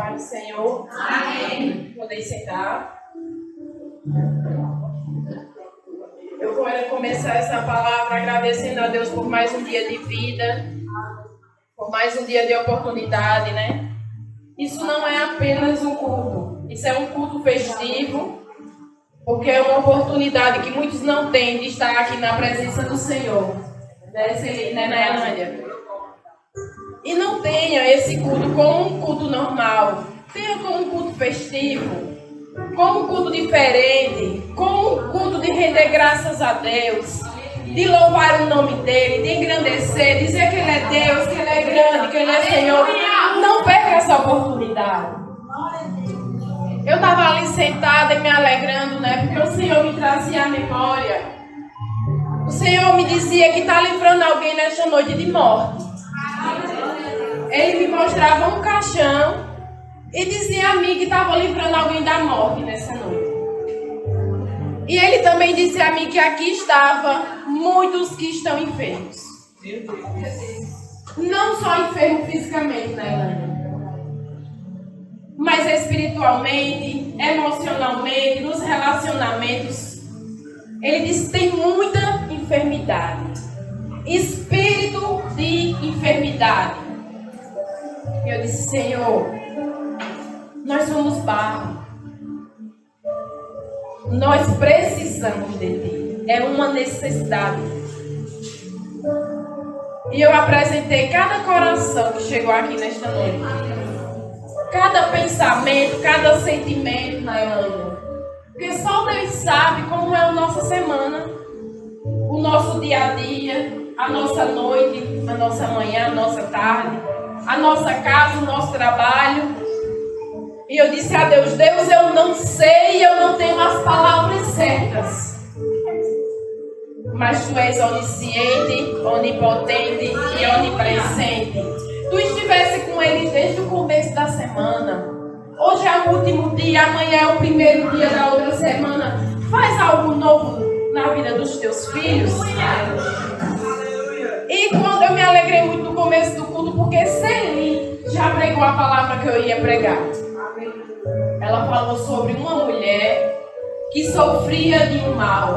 paz do Senhor. Amém. Podem sentar. Eu vou começar essa palavra agradecendo a Deus por mais um dia de vida, por mais um dia de oportunidade, né? Isso não é apenas um culto, isso é um culto festivo, porque é uma oportunidade que muitos não têm de estar aqui na presença do Senhor, né, Nayalândia? E não tenha esse culto como um culto normal, tenha como um culto festivo, como um culto diferente, como um culto de render graças a Deus, de louvar o nome dele, de engrandecer, dizer que ele é Deus, que ele é grande, que ele é Senhor. Não perca essa oportunidade. Eu estava ali sentada e me alegrando, né? Porque o Senhor me trazia à memória. O Senhor me dizia que está livrando alguém nesta noite de morte. Ele me mostrava um caixão e dizia a mim que estava livrando alguém da morte nessa noite. E ele também disse a mim que aqui estavam muitos que estão enfermos. Não só enfermos fisicamente, né, Elânia? Mas espiritualmente, emocionalmente, nos relacionamentos. Ele disse que tem muita enfermidade. Espírito de enfermidade. E eu disse, Senhor, nós somos barro. Nós precisamos de Ti. É uma necessidade. E eu apresentei cada coração que chegou aqui nesta noite. Cada pensamento, cada sentimento na Elânia. Porque só Deus sabe como é a nossa semana. O nosso dia a dia, a nossa noite, a nossa manhã, a nossa tarde, a nossa casa, o nosso trabalho. E eu disse a Deus, Deus, eu não sei, eu não tenho as palavras certas. Mas Tu és onisciente, onipotente e onipresente. Tu estivesse com eles desde o começo da semana. Hoje é o último dia, amanhã é o primeiro dia da outra semana. Faz algo novo na vida dos Teus filhos. E quando eu me alegrei muito no começo do culto, porque Celi já pregou a palavra que eu ia pregar. Ela falou sobre uma mulher que sofria de um mal.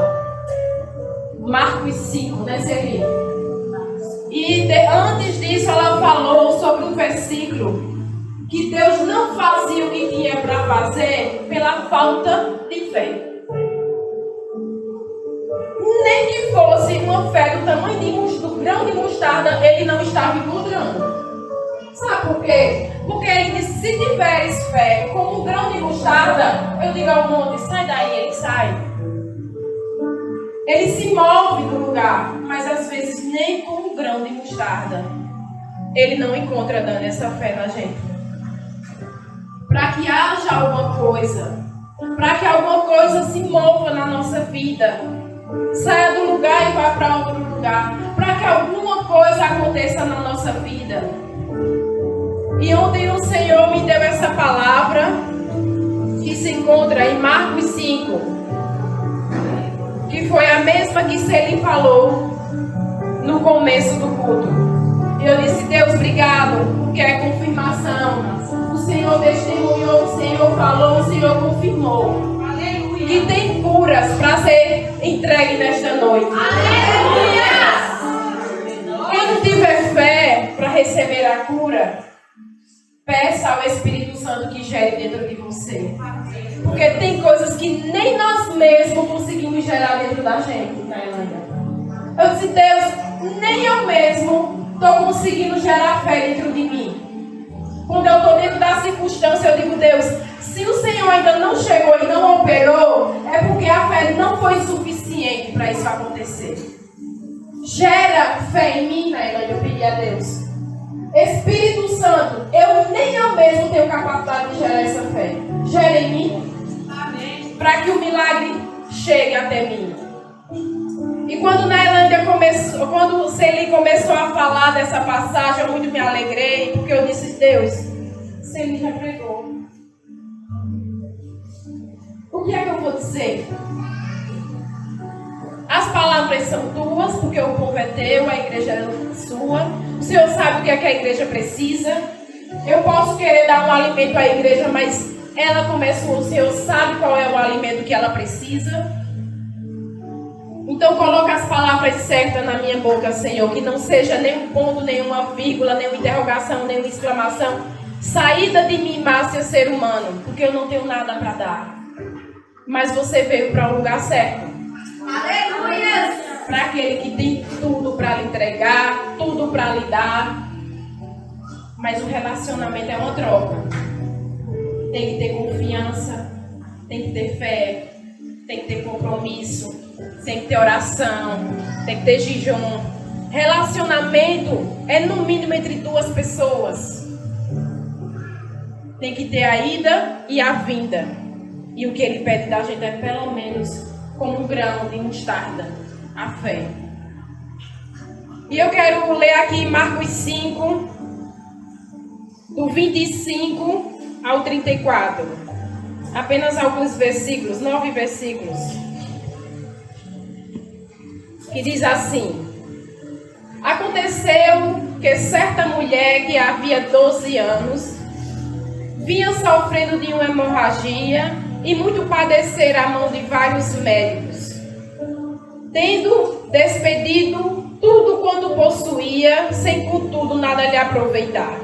Marcos 5, né, Celi? E antes disso ela falou sobre um versículo que Deus não fazia o que tinha para fazer pela falta de fé. Nem que fosse uma fé do tamanho do grão de mostarda, ele não estava encontrando. Sabe por quê? Porque ele disse, se tiveres fé como um grão de mostarda, eu digo ao monte, sai daí, ele sai. Ele se move do lugar, mas às vezes nem com um grão de mostarda ele não encontra dando essa fé na gente. Para que haja alguma coisa, para que alguma coisa se mova na nossa vida, saia do lugar e vá para outro lugar, para que alguma coisa aconteça na nossa vida. E ontem o Senhor me deu essa palavra que se encontra em Marcos 5, que foi a mesma que Celi falou no começo do culto. E eu disse, Deus, obrigado, porque é confirmação. O Senhor testemunhou, o Senhor falou, o Senhor confirmou. Aleluia. Que tem curas para ser entregue nesta noite. Aleluia. Quem não tiver fé para receber a cura, peça ao Espírito Santo que gere dentro de você. Porque tem coisas que nem nós mesmos conseguimos gerar dentro da gente, né, Elânia? Eu disse, Deus, nem eu mesmo estou conseguindo gerar fé dentro de mim. Quando eu estou dentro da circunstância, eu digo, Deus, se o Senhor ainda não chegou e não operou, é porque a fé não foi suficiente para isso acontecer. Gera fé em mim, né, Elânia? Eu pedi a Deus. Espírito Santo, nem eu mesmo tenho capacidade de gerar essa fé. Gera em mim, para que o milagre chegue até mim. E quando quando Celi começou a falar dessa passagem, eu muito me alegrei, porque eu disse, Deus, Celi já pregou. O que é que eu vou dizer? As palavras são tuas, porque o povo é teu, a igreja é sua. O Senhor sabe o que é que a igreja precisa. Eu posso querer dar um alimento à igreja, mas ela começou, o Senhor sabe qual é o alimento que ela precisa? Então coloca as palavras certas na minha boca, Senhor, que não seja nenhum ponto, nenhuma vírgula, nenhuma interrogação, nenhuma exclamação. Saída de mim, Márcia, ser humano, porque eu não tenho nada para dar. Mas você veio para o lugar certo. Aleluia! Para aquele que tem tudo para lhe entregar, tudo para lhe dar. Mas o relacionamento é uma troca. Tem que ter confiança, tem que ter fé, tem que ter compromisso, tem que ter oração, tem que ter jejum. Relacionamento é no mínimo entre duas pessoas. Tem que ter a ida e a vinda. E o que ele pede da gente é pelo menos como um grão de mostarda, a fé. E eu quero ler aqui Marcos 5, do 25 ao 34. Apenas alguns versículos, 9 versículos. Que diz assim: Aconteceu que certa mulher que havia 12 anos vinha sofrendo de uma hemorragia e muito padecer à mão de vários médicos, tendo despedido tudo quanto possuía, sem contudo nada lhe aproveitar.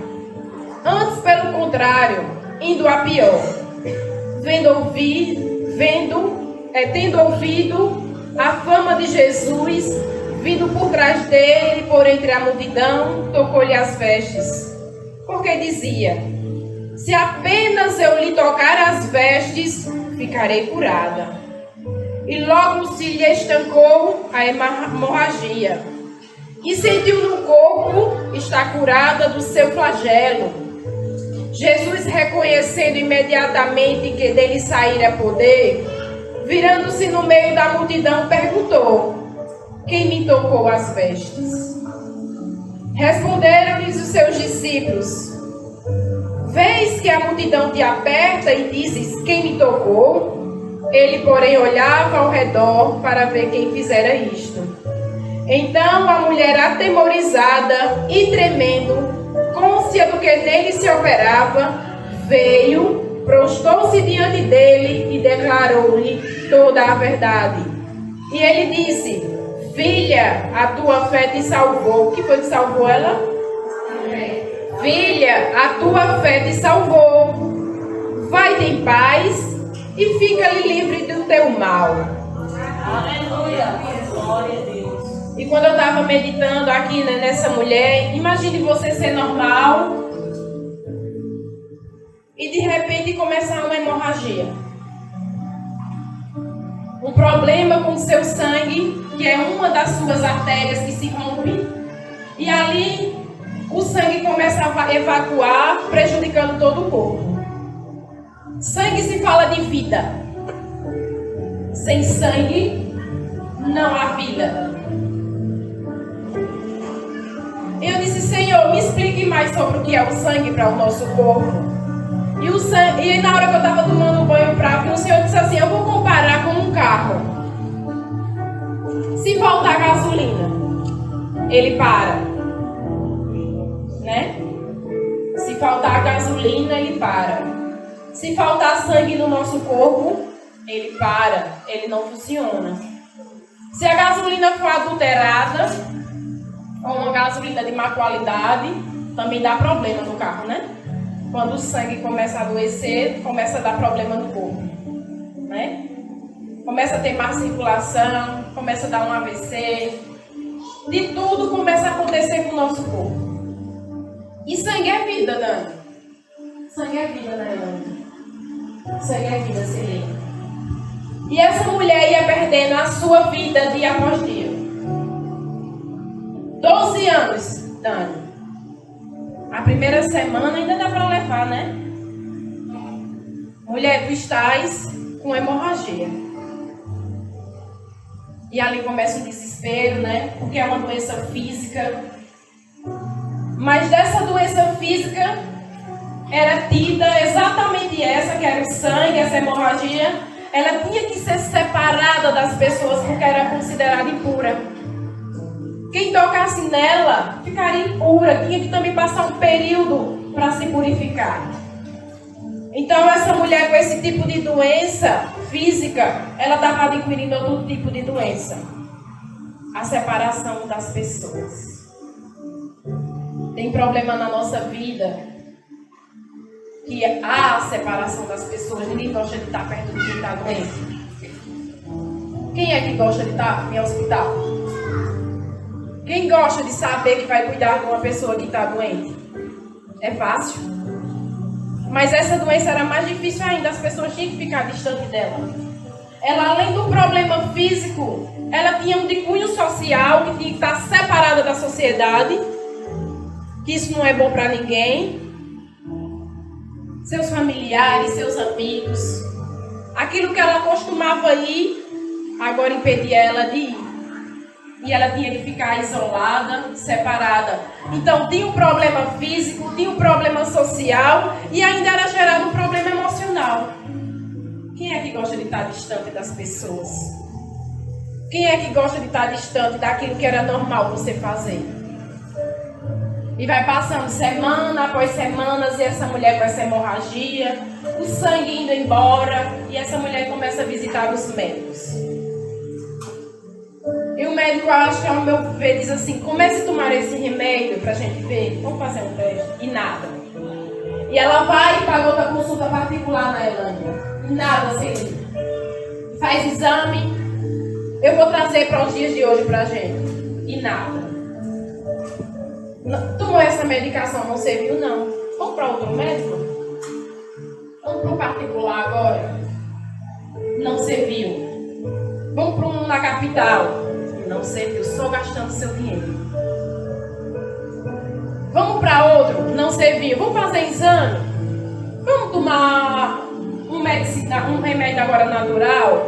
Antes, pelo contrário, indo a pior, tendo ouvido a fama de Jesus, vindo por trás dele, por entre a multidão, tocou-lhe as vestes, porque dizia: se apenas eu lhe tocar as vestes, ficarei curada. E logo se lhe estancou a hemorragia, e sentiu no corpo estar curada do seu flagelo. Jesus, reconhecendo imediatamente que dele saíra poder, virando-se no meio da multidão, perguntou: quem me tocou as vestes? Responderam-lhes os seus discípulos: vês que a multidão te aperta e dizes: quem me tocou? Ele, porém, olhava ao redor para ver quem fizera isto. Então a mulher, atemorizada e tremendo, cônscia do que nele se operava, veio, prostou-se diante dele e declarou-lhe toda a verdade. E ele disse: filha, a tua fé te salvou. O que foi que salvou ela? Filha, a tua fé te salvou. Vai-te em paz e fica-lhe livre do teu mal. Aleluia. Glória a Deus. E quando eu estava meditando aqui, né, nessa mulher, imagine você ser normal e de repente começar uma hemorragia. Um problema com o seu sangue, que é uma das suas artérias que se rompe, e ali o sangue começa a evacuar, prejudicando todo o corpo. Sangue se fala de vida. Sem sangue não há vida. Eu disse: Senhor, me explique mais sobre o que é o sangue para o nosso corpo. E na hora que eu estava tomando banho prático, o Senhor disse assim: eu vou comparar com um carro. Se faltar gasolina, ele para, né? Se faltar gasolina, ele para. Se faltar sangue no nosso corpo, ele para, ele não funciona. Se a gasolina for adulterada, ou uma gasolina de má qualidade, também dá problema no carro, né? Quando o sangue começa a adoecer, começa a dar problema no corpo, né? Começa a ter má circulação, começa a dar um AVC. De tudo começa a acontecer com o nosso corpo. E sangue é vida, Dani. Sangue é vida, né, Dani? Sangue é vida, Celina. E essa mulher ia perdendo a sua vida dia após dia. 12 anos, Dani. A primeira semana ainda dá para levar, né? Mulher, tu estás com hemorragia. E ali começa o desespero, né? Porque é uma doença física. Mas dessa doença física era tida exatamente essa, que era o sangue, essa hemorragia. Ela tinha que ser separada das pessoas porque era considerada impura. Quem tocasse nela ficaria impura. Tinha que também passar um período para se purificar. Então essa mulher com esse tipo de doença física, ela estava adquirindo outro tipo de doença. A separação das pessoas. Tem problema na nossa vida que há a separação das pessoas. Ninguém gosta de estar perto de quem está doente. Quem é que gosta de estar em hospital? Quem gosta de saber que vai cuidar de uma pessoa que está doente? É fácil. Mas essa doença era mais difícil ainda. As pessoas tinham que ficar distante dela. Ela, além do problema físico, ela tinha um de cunho social, que tinha que estar separada da sociedade. Que isso não é bom para ninguém. Seus familiares, seus amigos. Aquilo que ela costumava ir, agora impedia ela de ir. E ela tinha que ficar isolada, separada. Então tinha um problema físico, tinha um problema social e ainda era gerado um problema emocional. Quem é que gosta de estar distante das pessoas? Quem é que gosta de estar distante daquilo que era normal você fazer? E vai passando semana após semanas e essa mulher com essa hemorragia, o sangue indo embora e essa mulher começa a visitar os médicos. E o médico, acho que ao meu ver, diz assim: comece a tomar esse remédio pra gente ver, vamos fazer um teste. E nada. E ela vai e paga outra consulta particular na Elânia. E nada, assim. Faz exame. Eu vou trazer para os dias de hoje pra gente. E nada. Tomou essa medicação, não serviu, não. Vamos para outro médico? Vamos para um particular agora? Não serviu. Vamos para um na capital? Não serviu, só gastando seu dinheiro. Vamos para outro? Não serviu. Vamos fazer exame? Vamos tomar um remédio agora natural?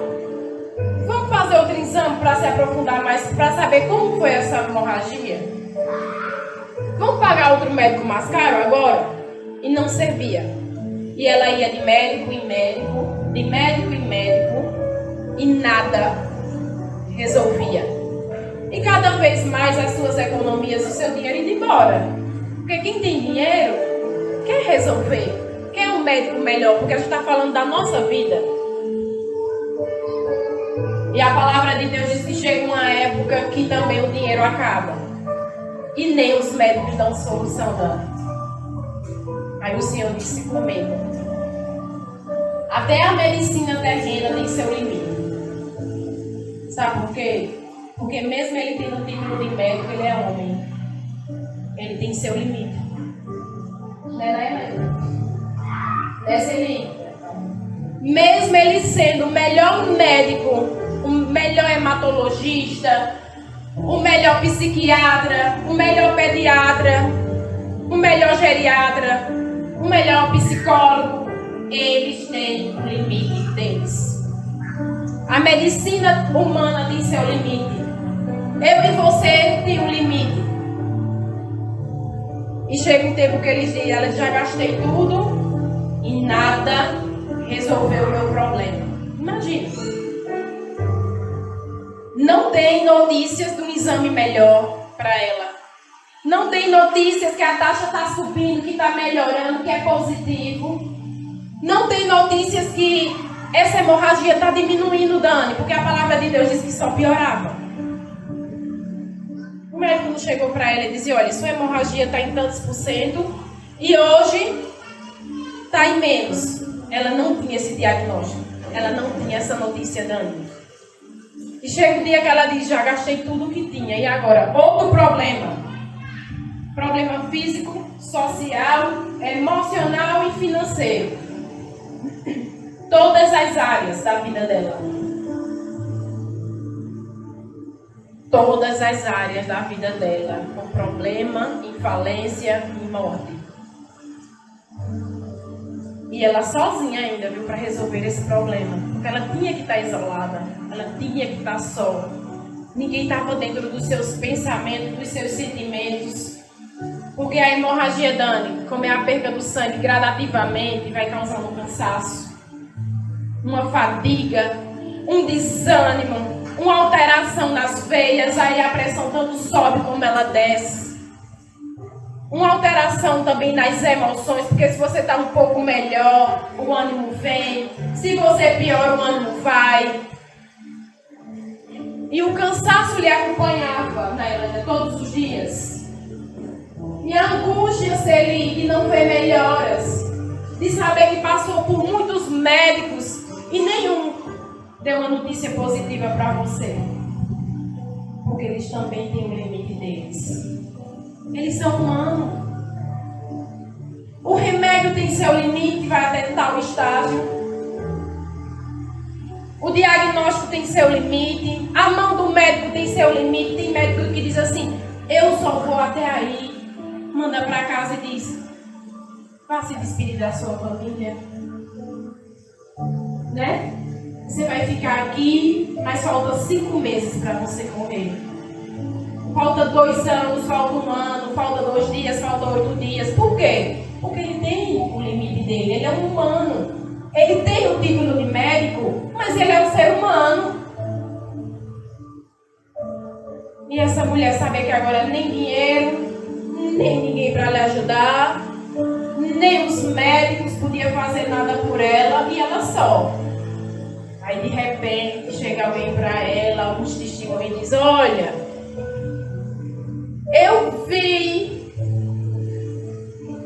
Vamos fazer outro exame para se aprofundar mais, para saber como foi essa hemorragia? Vamos pagar outro médico mais caro agora? E não servia. E ela ia de médico em médico, de médico em médico, e nada resolvia. E cada vez mais as suas economias, o seu dinheiro indo embora. Porque quem tem dinheiro quer resolver, quer um médico melhor, porque a gente está falando da nossa vida. E a palavra de Deus diz que chega uma época que também o dinheiro acaba. E nem os médicos dão solução, não. Aí o Senhor disse comigo: até a medicina terrena tem seu limite. Sabe por quê? Porque mesmo ele tendo o título de médico, ele é homem. Ele tem seu limite. Né? Desce ele. Mesmo ele sendo o melhor médico, o melhor hematologista, o melhor psiquiatra, o melhor pediatra, o melhor geriatra, o melhor psicólogo, eles têm o limite deles. A medicina humana tem seu limite. Eu e você tem um limite. E chega um tempo que eles dizem: eu já gastei tudo e nada resolveu o meu problema. Imagina. Não tem notícias de um exame melhor para ela. Não tem notícias que a taxa está subindo, que está melhorando, que é positivo. Não tem notícias que essa hemorragia está diminuindo, Dani, porque a palavra de Deus diz que só piorava. O médico chegou para ela e disse: olha, sua hemorragia está em tantos % e hoje está em menos. Ela não tinha esse diagnóstico. Ela não tinha essa notícia, Dani. E chega um dia que ela diz: já gastei tudo o que tinha. E agora? Outro problema. Problema físico, social, emocional e financeiro. Todas as áreas da vida dela. Todas as áreas da vida dela. Com problema, falência e morte. E ela sozinha ainda, viu, para resolver esse problema. Porque ela tinha que estar isolada. Ela tinha que estar só. Ninguém estava dentro dos seus pensamentos, dos seus sentimentos. Porque a hemorragia, Dani, como é a perda do sangue gradativamente, vai causando um cansaço, uma fadiga, um desânimo, uma alteração nas veias. Aí a pressão tanto sobe como ela desce. Uma alteração também nas emoções, porque se você está um pouco melhor, o ânimo vem. Se você piora, o ânimo vai. E o cansaço lhe acompanhava, né, todos os dias. E a angústia se ele de não ver melhoras. De saber que passou por muitos médicos e nenhum deu uma notícia positiva para você. Porque eles também têm o limite deles. Eles são humanos. O remédio tem seu limite, vai até tal estágio. O diagnóstico tem seu limite. A mão do médico tem seu limite. Tem médico que diz assim: eu só vou até aí. Manda para casa e diz: vá se despedir da sua família. Né? Você vai ficar aqui, mas falta 5 meses para você morrer. Falta 2 anos, falta 1 ano, falta 2 dias, falta 8 dias. Por quê? Porque ele tem o limite dele. Ele é um humano. Ele tem o título de médico, mas ele é um ser humano. E essa mulher sabia que agora nem dinheiro, nem ninguém para lhe ajudar, nem os médicos podiam fazer nada por ela, e ela só. Aí de repente chega alguém para ela, alguns testemunhos, e diz: olha, eu vi.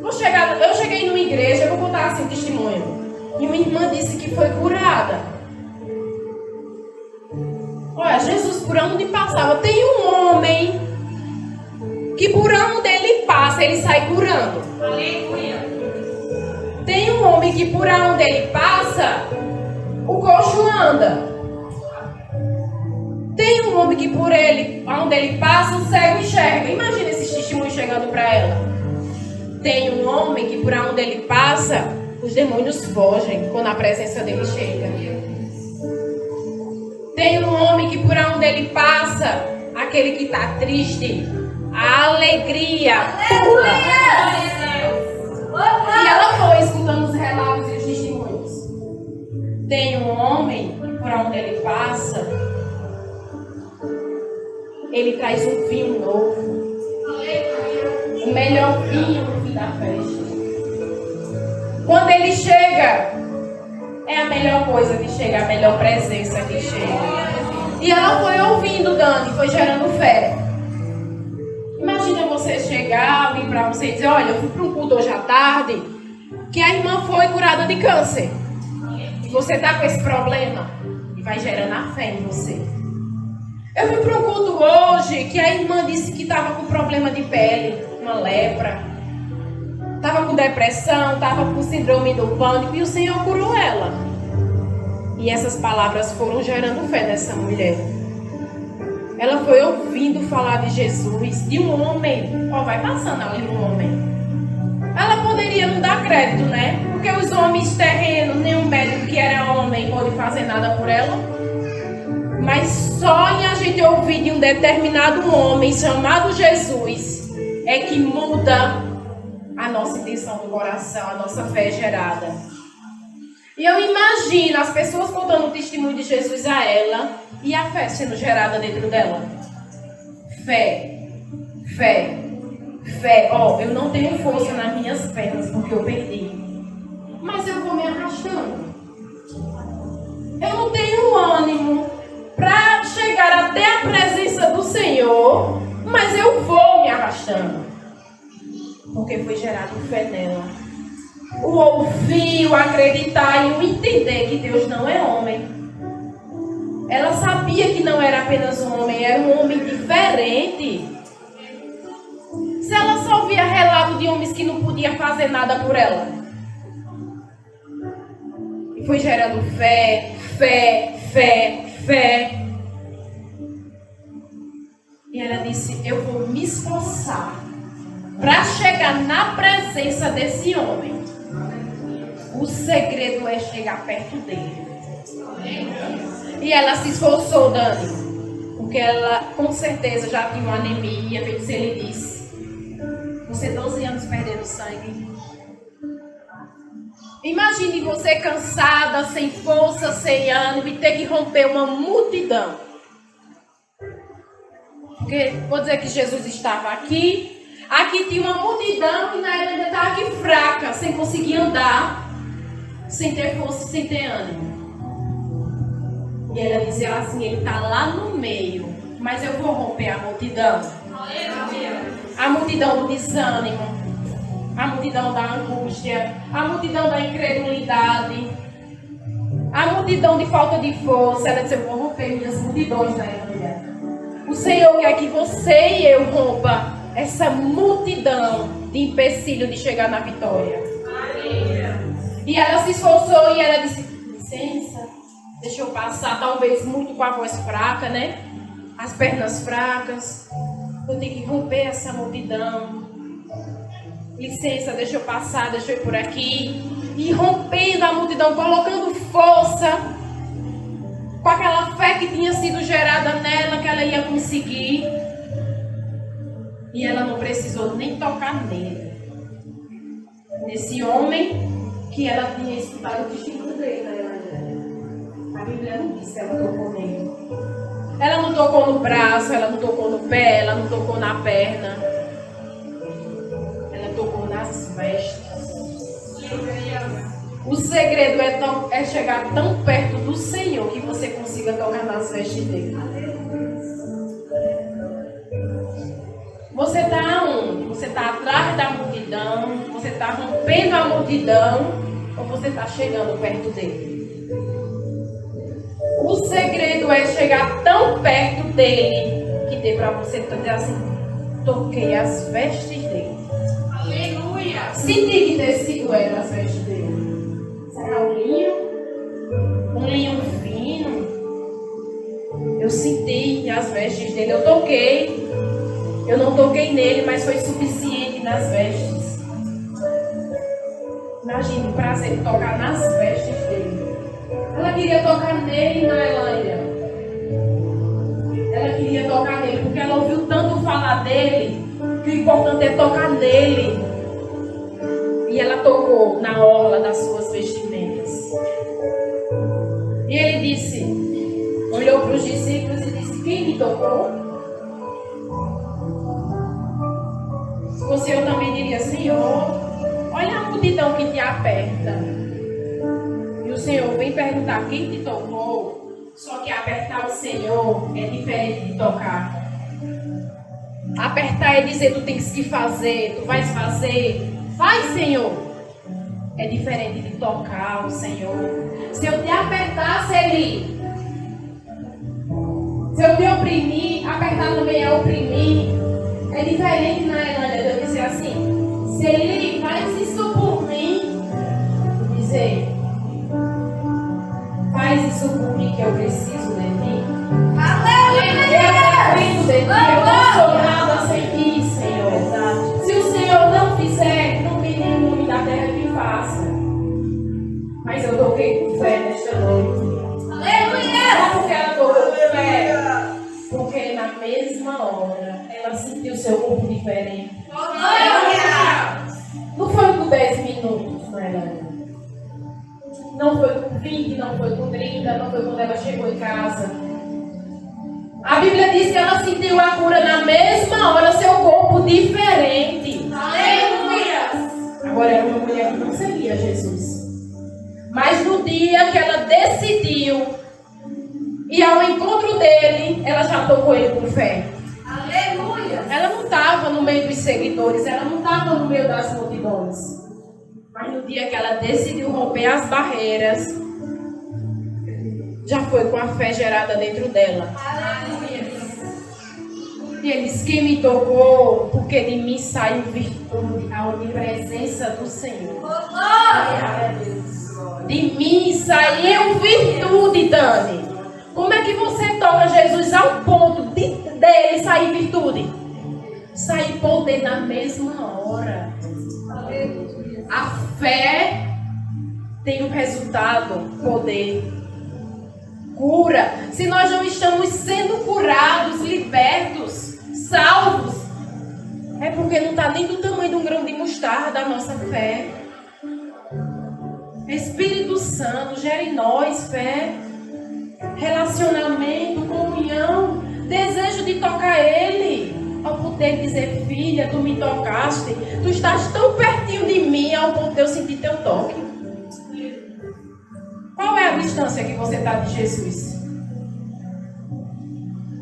Eu cheguei numa igreja, eu vou contar assim um testemunho. E uma irmã disse que foi curada. Olha, Jesus, por onde passava, tem um homem que por onde ele passa, ele sai curando. Aleluia. Tem um homem que por onde ele passa, o coxo anda. Tem um homem que por onde ele passa, o cego enxerga. Imagina esses testemunhos chegando para ela. Tem um homem que por onde ele passa, os demônios fogem quando a presença dele chega. Tem um homem que por onde ele passa, aquele que está triste, a alegria pula. E ela foi escutando os relatos e os testemunhos. Tem um homem que por onde ele passa, ele traz um vinho novo. O melhor vinho no fim da festa. Quando ele chega, é a melhor coisa que chega, a melhor presença que chega. E ela foi ouvindo, Dani, foi gerando fé. Imagina você chegar, vir para você e dizer: olha, eu fui para um culto hoje à tarde, que a irmã foi curada de câncer. E você está com esse problema, e vai gerando a fé em você. Eu fui para um culto hoje, que a irmã disse que estava com problema de pele, uma lepra. Estava com depressão, estava com síndrome do pânico, e o Senhor curou ela. E essas palavras foram gerando fé nessa mulher. Ela foi ouvindo falar de Jesus, de um homem. Ó, vai passando ali um homem. Ela poderia não dar crédito, né? Porque os homens terrenos, nenhum médico que era homem pode fazer nada por ela. Mas só em a gente ouvir de um determinado homem chamado Jesus é que muda a nossa intenção do coração, a nossa fé gerada. E eu imagino as pessoas contando o testemunho de Jesus a ela e a fé sendo gerada dentro dela. Fé, fé, fé. Ó, eu não tenho força nas minhas pernas porque eu perdi. Mas eu vou me arrastando. Eu não tenho ânimo para chegar até a presença do Senhor, mas eu vou me arrastando. Porque foi gerado fé nela. O ouvir, o acreditar e o entender que Deus não é homem. Ela sabia que não era apenas um homem, era um homem diferente. Se ela só ouvia relato de homens que não podiam fazer nada por ela. E foi gerando fé, fé, fé, fé. E ela disse: eu vou me esforçar para chegar na presença desse homem. O segredo é chegar perto dele. E ela se esforçou, Dani, porque ela com certeza já tinha uma anemia, feito se ele disse. Você 12 anos perdendo sangue. Imagine você cansada, sem força, sem ânimo, e ter que romper uma multidão. Porque vou dizer que Jesus estava aqui, Aqui tinha uma multidão e Naila ainda estava aqui fraca, sem conseguir andar, sem ter força, sem ter ânimo. E ela dizia assim, ele está lá no meio, mas eu vou romper a multidão. A multidão do desânimo, a multidão da angústia, a multidão da incredulidade, a multidão de falta de força. Ela disse, eu vou romper minhas multidões, Naila. O Senhor quer que você e eu rompa essa multidão de empecilho de chegar na vitória. E ela se esforçou e ela disse, licença, deixa eu passar, talvez muito com a voz fraca, né? As pernas fracas. Eu tenho que romper essa multidão. Licença, deixa eu passar, deixa eu ir por aqui. E rompendo a multidão, colocando força, com aquela fé que tinha sido gerada nela, que ela ia conseguir. E ela não precisou nem tocar nele. Nesse homem que ela tinha escutado o testemunho dele, né? A Bíblia não diz que ela tocou nele. Ela não tocou no braço, ela não tocou no pé, ela não tocou na perna. Ela tocou nas vestes. O segredo é chegar tão perto do Senhor que você consiga tocar nas vestes dele. Você está aonde? Você está atrás da multidão? Você está rompendo a multidão? Ou você está chegando perto dele? O segredo é chegar tão perto dele que dê para você dizer assim, toquei as vestes dele. Aleluia! Senti que tecido era as vestes dele. Será um linho? Um linho fino? Eu senti as vestes dele, eu toquei. Eu não toquei nele, mas foi suficiente nas vestes. Imagine o prazer de tocar nas vestes dele. Ela queria tocar nele na Elândia. Ela queria tocar nele, porque ela ouviu tanto falar dele, que o importante é tocar nele. E ela tocou na orla das suas vestimentas. E ele disse, olhou para os discípulos e disse, quem me tocou? O Senhor também diria, Senhor, olha a multidão que te aperta. E o Senhor vem perguntar quem te tocou. Só que apertar o Senhor é diferente de tocar. Apertar é dizer, tu tens que fazer, tu vais fazer. Faz, Senhor. É diferente de tocar o Senhor. Se eu te apertar, Eli, se eu te oprimir, apertar também é oprimir. É diferente na Irlanda de eu dizer assim, se ele faz isso por mim, dizer, faz isso por mim que eu preciso de ti. Aleluia! Eu dependo de ti, eu não sou nada sem ti, Senhor. Se o Senhor não fizer, não tem nenhum homem da terra que faça. Mas eu toquei com fé nesta noite. Aleluia! Porque ela tocou com fé. Porque na mesma hora ela sentiu seu corpo diferente. Não foi por 10 minutos, não é? Não foi por 20, não foi por 30, não foi quando ela chegou em casa. A Bíblia diz que ela sentiu a cura na mesma hora, seu corpo diferente. Aleluia! Agora era uma mulher que não seguia Jesus. Mas no dia que ela decidiu e ao encontro dele, ela já tocou ele com fé. Aleluia! Ela não estava no meio dos seguidores, ela não estava no meio das multidões. Mas no dia que ela decidiu romper as barreiras, já foi com a fé gerada dentro dela. Aleluia! E ele disse, quem me tocou, porque de mim saiu virtude, a onipresença do Senhor. Glória a Deus! De mim saiu virtude, Dani. Como é que você toca Jesus ao ponto dele sair virtude? Sair poder na mesma hora. A fé tem um resultado, poder. Cura. Se nós não estamos sendo curados, libertos, salvos, é porque não está nem do tamanho de um grão de mostarda a nossa fé. Espírito Santo, gera em nós fé. Relacionamento, comunhão, desejo de tocar Ele, ao ponto dele dizer: filha, tu me tocaste, tu estás tão pertinho de mim ao ponto de eu sentir teu toque. Qual é a distância que você está de Jesus?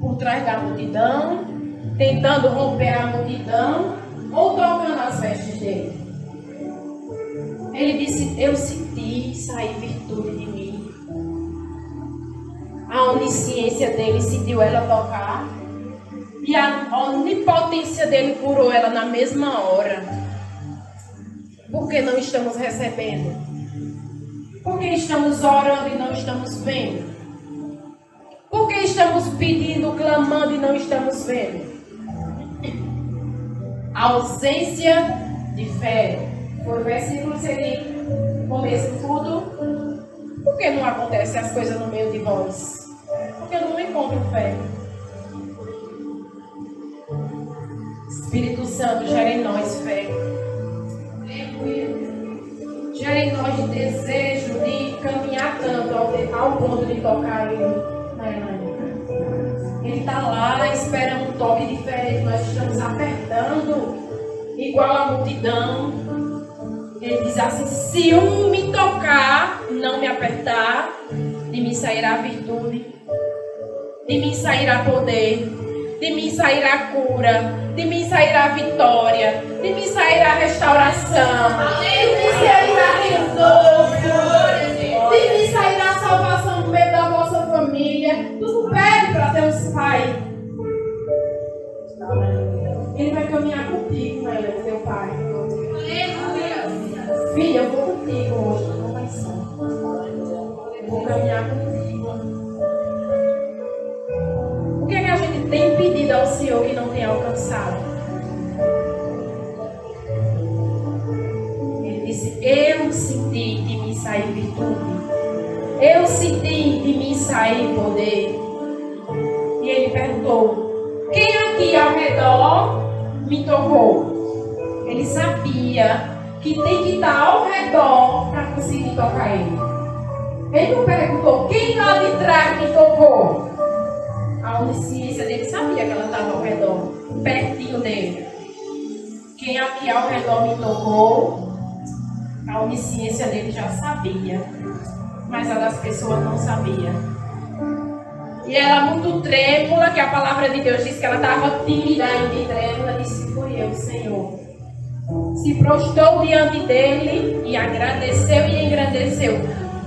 Por trás da multidão, tentando romper a multidão, ou tocando as vestes dele? Ele disse: eu senti sair virtude de mim. A onisciência dele sentiu ela tocar. E a onipotência dele curou ela na mesma hora. Por que não estamos recebendo? Por que estamos orando e não estamos vendo? Por que estamos pedindo, clamando e não estamos vendo? A ausência de fé. Foi o versículo seguinte, começo de tudo. Por que não acontecem as coisas no meio de vós? Porque eu não encontro fé. Espírito Santo, gera em nós fé. Gera em nós desejo de caminhar tanto ao ponto de tocar Ele. Ele está lá esperando um toque diferente. Nós estamos apertando igual a multidão. Ele diz assim: se um me tocar, não me apertar, de mim sairá virtude, de mim sairá poder, de mim sairá cura, de mim sairá vitória, de mim sairá restauração, de mim sairá renovo, de mim sairá salvação no meio da vossa família. Tudo pede para Deus Pai. Ele vai caminhar contigo, né, teu Pai. Filha, eu vou contigo hoje, não vai só. Eu vou caminhar contigo. O que é que a gente tem pedido ao Senhor que não tem alcançado? Ele disse: eu senti de mim sair virtude. Eu senti de mim sair poder. E ele perguntou: quem aqui ao redor me tocou? Ele sabia que tem que estar ao redor para conseguir tocar ele. Ele não perguntou: quem lá de trás me tocou? A onisciência dele sabia que ela estava ao redor, pertinho dele. Quem aqui ao redor me tocou? A onisciência dele já sabia, mas a das pessoas não sabia. E ela, muito trêmula, que a palavra de Deus diz que ela estava tímida e trêmula, disse: foi eu, Senhor. Se prostrou diante dele e agradeceu e engrandeceu.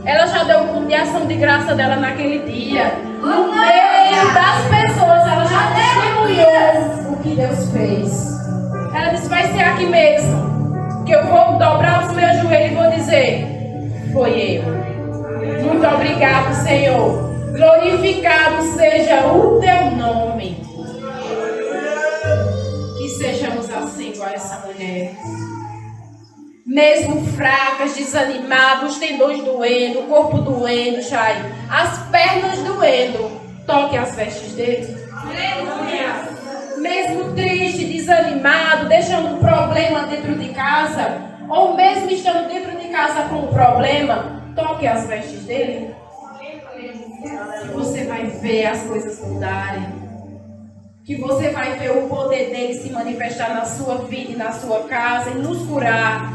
Ela já deu conta de ação de graça dela naquele dia. No meio das pessoas, ela já testemunhou o que Deus fez. Ela disse: vai ser aqui mesmo, que eu vou dobrar os meus joelhos e vou dizer: foi eu. Muito obrigado, Senhor. Glorificado seja o teu nome. Que sejamos assim com essa mulher. Mesmo fracas, desanimadas, os tendões doendo, o corpo doendo, Chay, as pernas doendo, toque as vestes dele. Mesmo triste, desanimado, deixando um problema dentro de casa, ou mesmo estando dentro de casa com um problema, toque as vestes dele. Que você vai ver as coisas mudarem. Que você vai ver o poder dele se manifestar na sua vida e na sua casa e nos curar.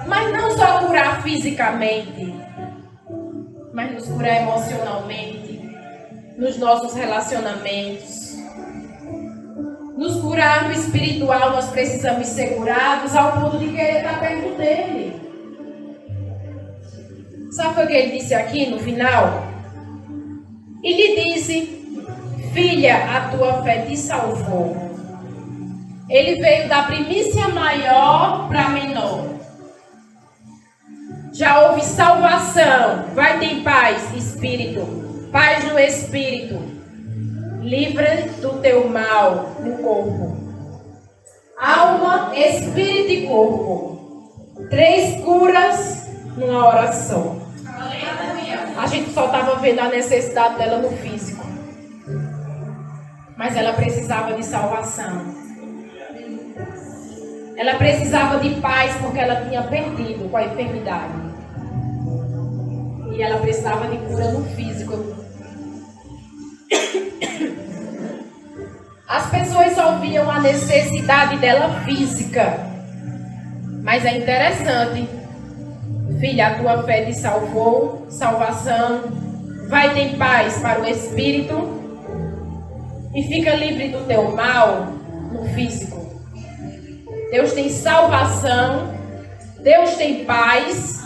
Mas não só curar fisicamente, mas nos curar emocionalmente, nos nossos relacionamentos. Nos curar no espiritual, nós precisamos ser curados ao ponto de querer estar perto dele. Sabe o que ele disse aqui no final? Ele disse: filha, a tua fé te salvou. Ele veio da primícia maior para a menor. Já houve salvação. Vai ter paz, espírito. Paz no espírito. Livra do teu mal no corpo. Alma, espírito e corpo. 3 curas numa oração. A gente só estava vendo a necessidade dela no físico. Mas ela precisava de salvação. Ela precisava de paz porque ela tinha perdido com a enfermidade. E ela precisava de cura no físico. As pessoas só viam a necessidade dela física. Mas é interessante. Filha, a tua fé te salvou, salvação. Vai ter paz para o espírito. E fica livre do teu mal no físico. Deus tem salvação. Deus tem paz.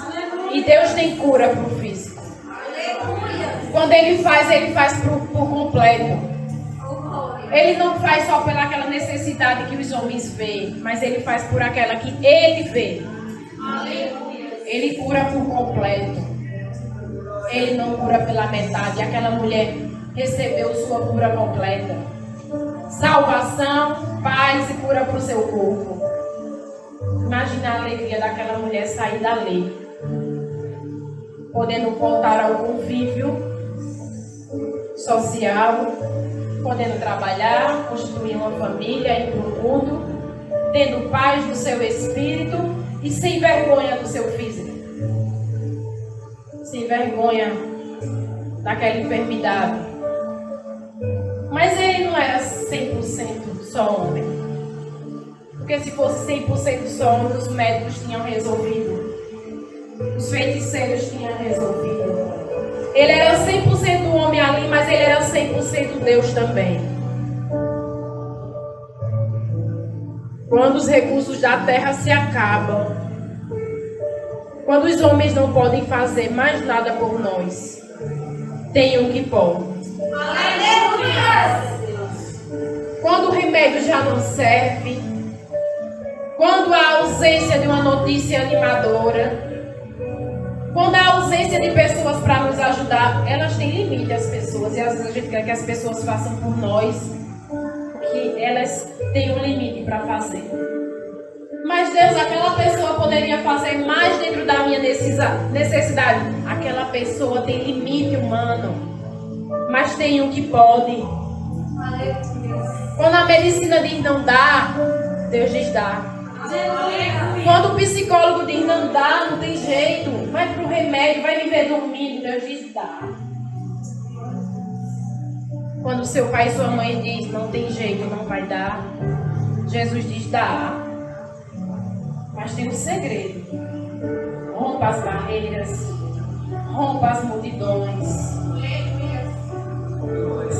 E Deus tem cura para o físico. Quando Ele faz por completo. Ele não faz só pelaquela necessidade que os homens veem, mas Ele faz por aquela que Ele vê. Ele cura por completo. Ele não cura pela metade. Aquela mulher recebeu sua cura completa. Salvação, paz e cura para o seu corpo. Imagina a alegria daquela mulher sair da lei, podendo voltar ao convívio social, podendo trabalhar, construir uma família, ir para o mundo, tendo paz no seu espírito e sem vergonha do seu físico, sem vergonha daquela enfermidade. Mas ele não era 100% só homem, porque se fosse 100% só homem, os médicos tinham resolvido, os feiticeiros tinham resolvido. Ele era 100% homem ali, mas ele era 100% Deus também. Quando os recursos da terra se acabam, quando os homens não podem fazer mais nada por nós, tem um que pode. Quando o remédio já não serve, quando há ausência de uma notícia animadora, quando há ausência de pessoas para nos ajudar, elas têm limite, as pessoas. E às vezes a gente quer que as pessoas façam por nós, que elas têm um limite para fazer. Mas Deus, aquela pessoa poderia fazer mais dentro da minha necessidade. Aquela pessoa tem limite humano, mas tem um que pode. Quando a medicina diz não dá, Deus diz dá. Quando o psicólogo diz não dá, não tem jeito, vai pro remédio, vai viver dormindo, Deus diz dá. Quando seu pai e sua mãe diz não tem jeito, não vai dar, Jesus diz dá. Mas tem um segredo. Rompa as barreiras, rompa as multidões,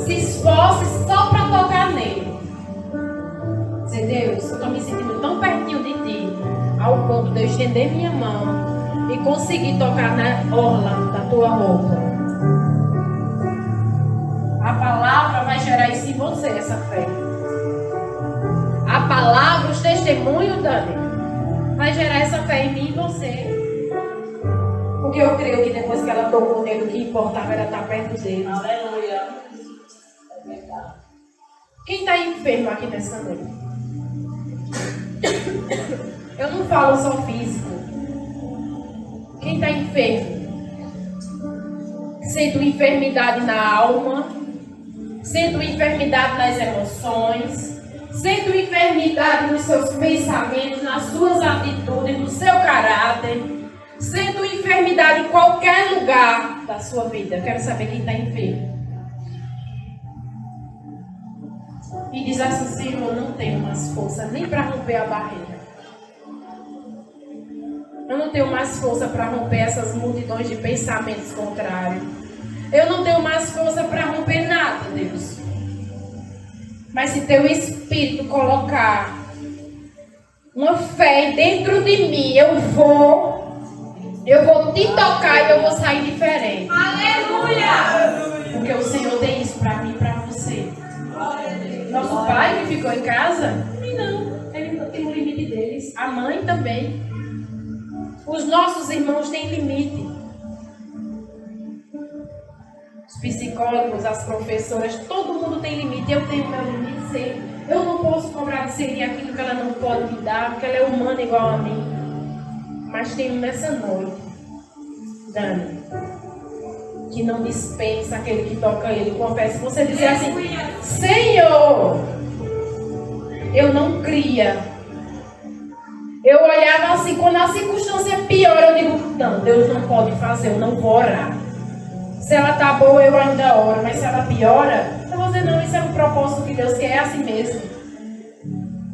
se esforce só para tocar nele. Dizer, Deus, eu estou me sentindo tão pertinho de ti, ao ponto de eu estender minha mão e conseguir tocar na orla da tua roupa. A palavra vai gerar isso em você, essa fé. A palavra, os testemunhos, Dani, vai gerar essa fé em mim e em você. Porque eu creio que depois que ela tocou nele, o que importava era estar perto dele. Aleluia. É verdade. Quem está enfermo aqui nessa noite? Eu não falo só físico. Quem está enfermo, sendo enfermidade na alma, sendo enfermidade nas emoções, sendo enfermidade nos seus pensamentos, nas suas atitudes, no seu caráter, sendo enfermidade em qualquer lugar da sua vida. Eu quero saber quem está enfermo. E diz assim, Senhor, eu não tenho mais força nem para romper a barreira. Eu não tenho mais força para romper essas multidões de pensamentos contrários. Eu não tenho mais força para romper nada, Deus. Mas se teu Espírito colocar uma fé dentro de mim, eu vou te tocar e eu vou sair diferente. Aleluia! Porque o Senhor tem isso para mim e para você. Nosso pai que ficou em casa, não, ele não tem o limite deles. A mãe também. Os nossos irmãos têm limite. Os psicólogos, as professoras, todo mundo tem limite. Eu tenho meu limite sempre. Eu não posso cobrar de ser aquilo que ela não pode me dar, porque ela é humana igual a mim. Mas tem nessa noite, Dani, que não dispensa aquele que toca ele. Confessa, você dizer assim, Senhor, eu não cria. Eu olhava assim, quando a circunstância piora, eu digo, não, Deus não pode fazer, eu não vou orar. Se ela está boa, eu ainda oro, mas se ela piora, Eu vou dizer, não, isso é um propósito que Deus quer, é assim mesmo.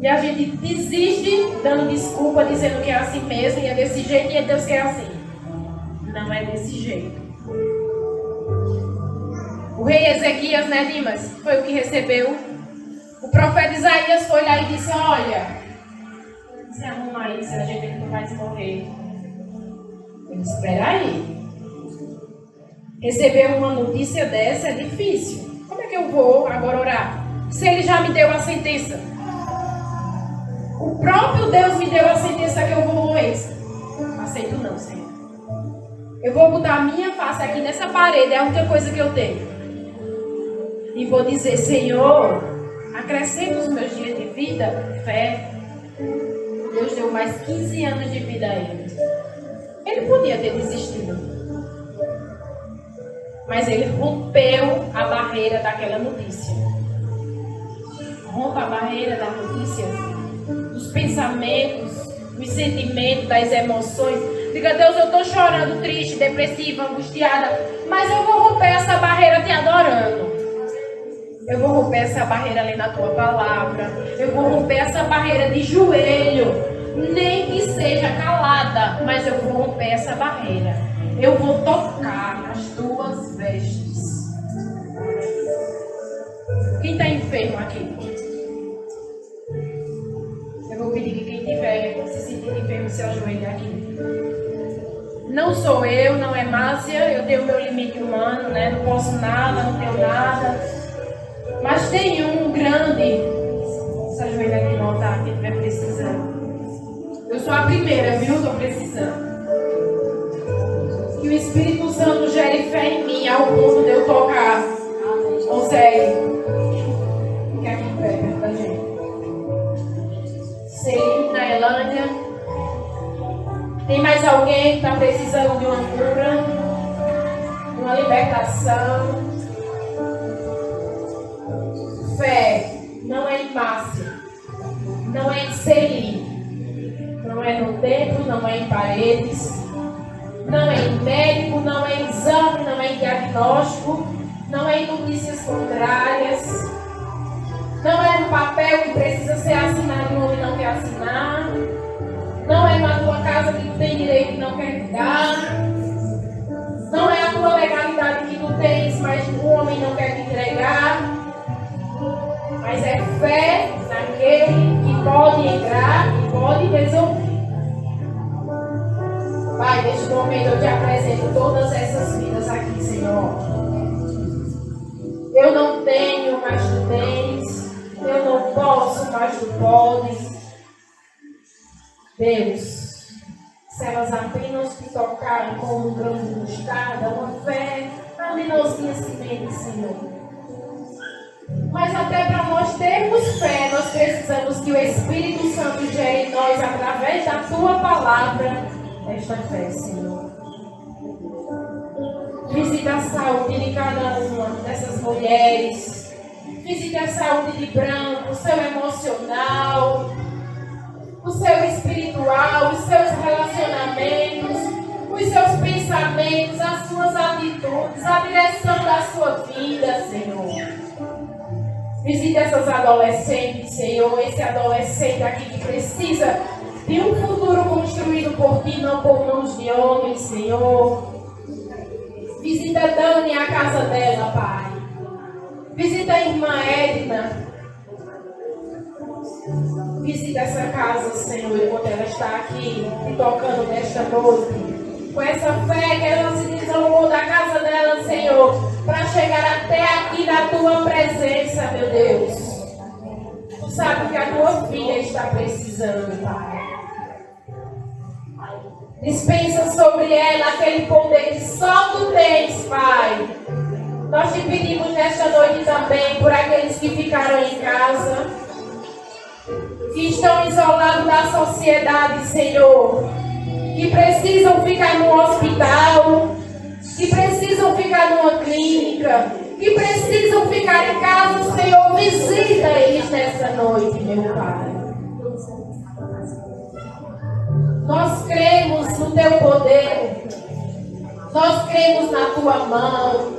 E a gente desiste dando desculpa, dizendo que é assim mesmo, e é desse jeito, e Deus quer assim. Não é desse jeito. O rei Ezequias, né, Dimas? Foi o que recebeu. O profeta Isaías foi lá e disse, olha, se arruma aí, se a gente não vai morrer. Eu disse, espera aí. Receber uma notícia dessa é difícil. Como é que eu vou agora orar? Se ele já me deu a sentença. O próprio Deus me deu a sentença que eu vou morrer. Aceito não, Senhor. Eu vou botar a minha face aqui nessa parede, é a única coisa que eu tenho. E vou dizer, Senhor, acrescenta os meus dias de vida, fé. Deus deu mais 15 anos de vida a ele. Ele podia ter desistido. Mas ele rompeu a barreira daquela notícia. Rompa a barreira da notícia, dos pensamentos, dos sentimentos, das emoções. Diga, Deus, eu estou chorando, triste, depressiva, angustiada, mas eu vou romper essa barreira te adorando. Eu vou romper essa barreira lendo a tua palavra. Eu vou romper essa barreira de joelho, nem que seja calada, mas eu vou romper essa barreira. Eu vou tocar nas tuas vestes. Quem está enfermo aqui? Eu vou pedir que quem estiver se sentindo enfermo se ajoelhe aqui. Não sou eu, não é Márcia, eu tenho meu limite humano, né? Não posso nada, não tenho nada. Mas tem um grande. Se ajoelha aqui no altar, quem estiver precisando. Eu sou a primeira, viu? Estou precisando. Que o Espírito Santo gere fé em mim ao ponto de eu tocar. Consegue? Fica aqui em pé perto da gente. Selim, na Elândia. Tem mais alguém que está precisando de uma cura? De uma libertação? Fé não é em Márcia. Não é em Selim. Não é no templo, não é em paredes. Não é em médico, não é em exame, não é em diagnóstico, não é em notícias contrárias, não é no papel que precisa ser assinado e o homem não quer assinar, não é na tua casa que tu tem direito e não quer dar, não é a tua legalidade que tu tens, mas o homem não quer te entregar, mas é fé naquele que pode entrar e pode resolver. Pai, neste momento eu te apresento todas essas vidas aqui, Senhor. Eu não tenho, mas tu tens. Eu não posso, mas tu podes. Deus, se elas apenas te tocarem como um grão de mostarda, uma fé, uma menorzinha semente, Senhor. Mas até para nós termos fé, nós precisamos que o Espírito Santo gere em nós, através da tua palavra, esta fé, Senhor. Visita a saúde de cada uma dessas mulheres. Visita a saúde de branco, o seu emocional, o seu espiritual, os seus relacionamentos, os seus pensamentos, as suas atitudes, a direção da sua vida, Senhor. Visita essas adolescentes, Senhor, esse adolescente aqui que precisa de um futuro construído por ti, não por mãos de homens, Senhor. Visita a Dani e a casa dela, Pai. Visita a irmã Edna. Visita essa casa, Senhor, enquanto ela está aqui, te tocando nesta noite. Com essa fé que ela se deslocou da casa dela, Senhor, para chegar até aqui na tua presença, meu Deus. Tu sabe que a tua filha está precisando, Pai. Dispensa sobre ela aquele poder que só tu tens, Pai. Nós te pedimos nesta noite também por aqueles que ficaram em casa, que estão isolados da sociedade, Senhor, que precisam ficar no hospital, que precisam ficar numa clínica, que precisam ficar em casa, Senhor. Visita eles nesta noite, meu Pai. Nós cremos no teu poder, nós cremos na tua mão.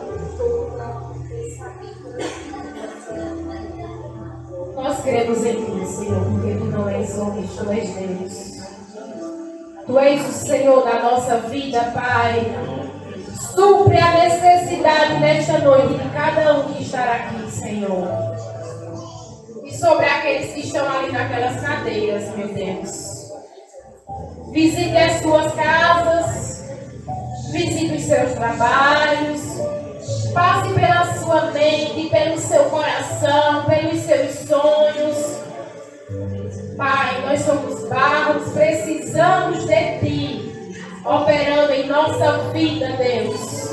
cremos em Ti, Senhor, porque Tu não és homem, Tu és Deus. Tu és o Senhor da nossa vida, Pai. Supre a necessidade nesta noite de cada um que estará aqui, Senhor. E sobre aqueles que estão ali naquelas cadeiras, meu Deus. Visite as suas casas, visite os seus trabalhos, passe pela sua mente, pelo seu coração, pelos seus sonhos. Pai, nós somos barros, precisamos de Ti, operando em nossa vida, Deus.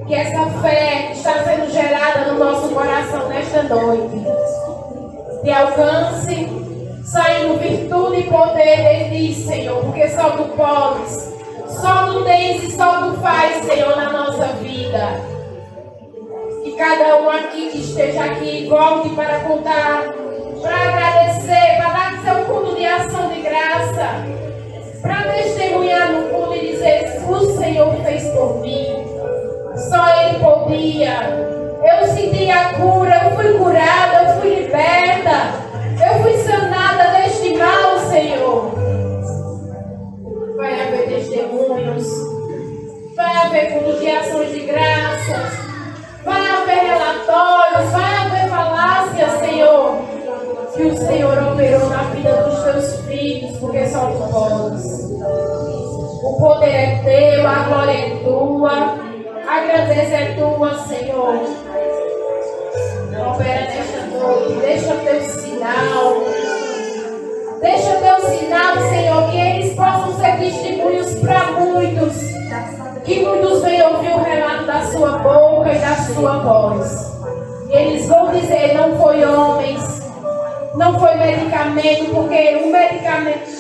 Que essa fé que está sendo gerada no nosso coração nesta noite te alcance, saindo virtude e poder de Ti, Senhor, porque só Tu podes, só Tu tens e só Tu faz, Senhor, na nossa vida. Que cada um aqui que esteja aqui volte para contar, para agradecer, para dar seu culto de ação de graça, para testemunhar no culto e dizer: o Senhor fez por mim, só Ele podia. Eu senti a cura, eu fui curada, eu fui liberta, eu fui sanada deste mal, Senhor. Vai haver testemunhos, vai haver culto de ações de graças, vai haver relatórios, vai haver falácias, Senhor, que o Senhor operou na vida dos Teus filhos, porque só Tu podes. O poder é Teu, a glória é Tua, a grandeza é Tua, Senhor. Opera nesta noite, deixa Teu sinal. Deixa Teu sinal, Senhor, que eles possam ser testemunhos para muitos. Que muitos venham ouvir o relato da Sua boca e da Sua voz. E eles vão dizer: não foi homens, não foi medicamento, porque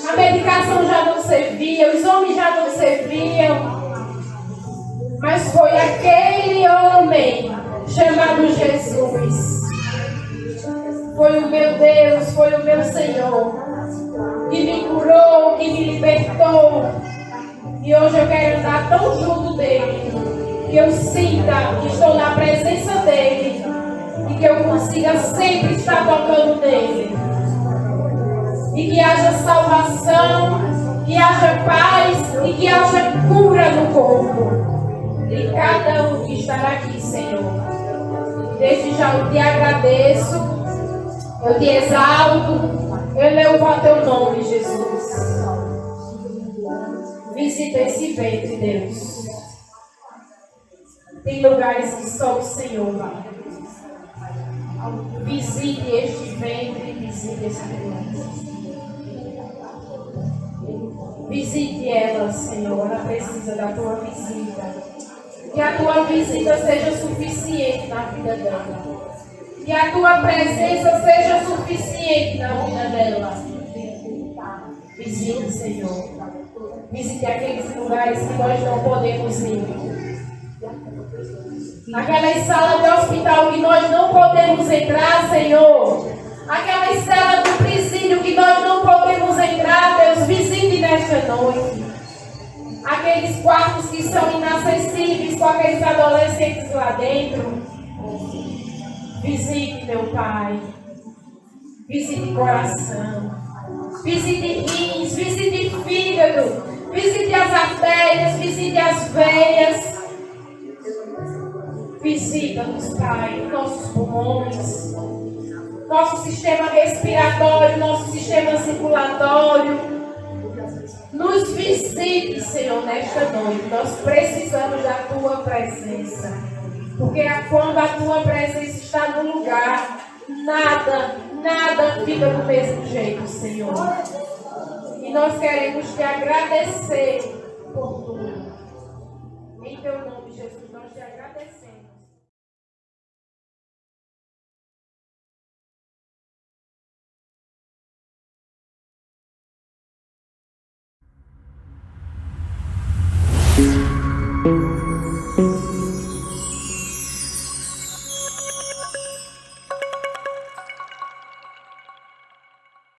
a medicação já não servia, os homens já não serviam. Mas foi aquele homem chamado Jesus. Foi o meu Deus, foi o meu Senhor, que me curou, que me libertou. E hoje eu quero andar tão junto dele, que eu sinta que estou na presença dele e que eu consiga sempre estar tocando nele. E que haja salvação, que haja paz e que haja cura no corpo de cada um que estará aqui, Senhor. Desde já eu te agradeço, eu te exalto, eu levo a Teu nome, Jesus. Visita esse ventre, Deus. Tem lugares que só o Senhor vai. Visite este ventre, visite esse ventre. Visite ela, Senhor. Ela precisa da Tua visita. Que a Tua visita seja suficiente na vida dela. Que a Tua presença seja suficiente na vida dela. Visite, Senhor. Visite aqueles lugares que nós não podemos ir. Aquelas salas de hospital que nós não podemos entrar, Senhor. Aquelas celas do presídio que nós não podemos entrar, Deus, visite nesta noite. Aqueles quartos que são inacessíveis com aqueles adolescentes lá dentro. Visite, meu Pai. Visite coração. Visite rins, visite fígado. Visite as artérias, visite as veias. Visita-nos, Pai, nossos pulmões, nosso sistema respiratório, nosso sistema circulatório. Nos visite, Senhor, nesta noite. Nós precisamos da Tua presença. Porque quando a Tua presença está no lugar, nada fica do mesmo jeito, Senhor. E nós queremos te agradecer por tudo. Em Teu nome, Jesus, nós te agradecemos.